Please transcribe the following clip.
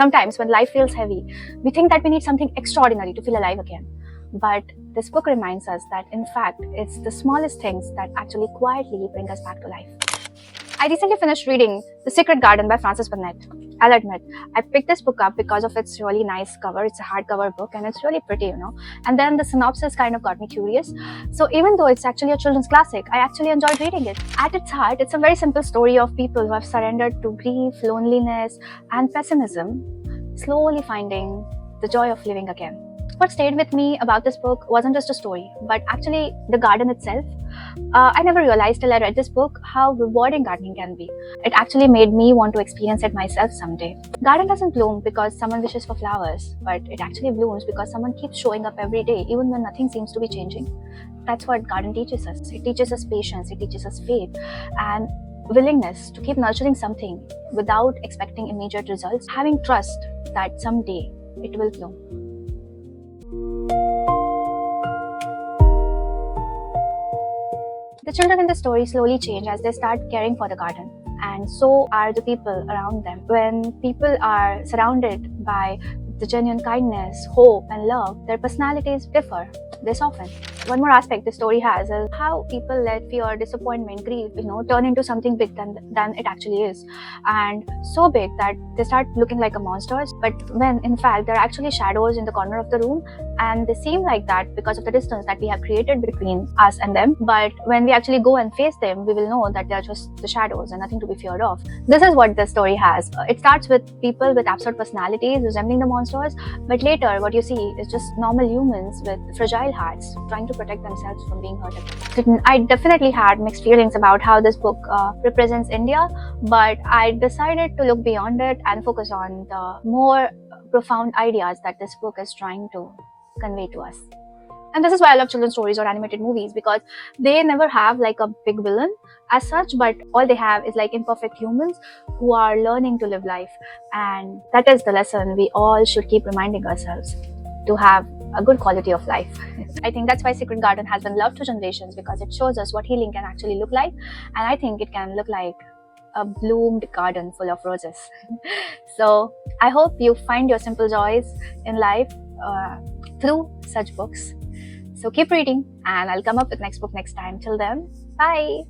Sometimes when life feels heavy, we think that we need something extraordinary to feel alive again. But this book reminds us that in fact, it's the smallest things that actually quietly bring us back to life. I recently finished reading The Secret Garden by Frances Burnett. I'll admit, I picked this book up because of its really nice cover. It's a hardcover book and it's really pretty, And then the synopsis kind of got me curious. So even though it's actually a children's classic, I actually enjoyed reading it. At its heart, it's a very simple story of people who have surrendered to grief, loneliness, and pessimism, slowly finding the joy of living again. What stayed with me about this book wasn't just a story, but actually the garden itself. I never realized till I read this book how rewarding gardening can be. It actually made me want to experience it myself someday. Garden doesn't bloom because someone wishes for flowers, but it actually blooms because someone keeps showing up every day, even when nothing seems to be changing. That's what garden teaches us. It teaches us patience, it teaches us faith, and willingness to keep nurturing something without expecting immediate results, having trust that someday it will bloom. The children in the story slowly change as they start caring for the garden, and so are the people around them. When people are surrounded by the genuine kindness, hope, and love, their personalities differ. They soften. One more aspect the story has is how people let fear, disappointment, grief, turn into something big than it actually is. And so big that they start looking like a monsters, but when in fact they're actually shadows in the corner of the room, and they seem like that because of the distance that we have created between us and them. But when we actually go and face them, we will know that they're just the shadows and nothing to be feared of. This is what the story has. It starts with people with absurd personalities resembling the monsters, but later what you see is just normal humans with fragile hearts trying to protect themselves from being hurt again. I definitely had mixed feelings about how this book represents India, but I decided to look beyond it and focus on the more profound ideas that this book is trying to convey to us. And this is why I love children's stories or animated movies, because they never have like a big villain as such, but all they have is like imperfect humans who are learning to live life. And that is the lesson we all should keep reminding ourselves, to have a good quality of life. I think that's why Secret Garden has been loved to generations, because it shows us what healing can actually look like. And I think it can look like a bloomed garden full of roses. So I hope you find your simple joys in life through such books. So keep reading, and I'll come up with next book next time. Till then, bye.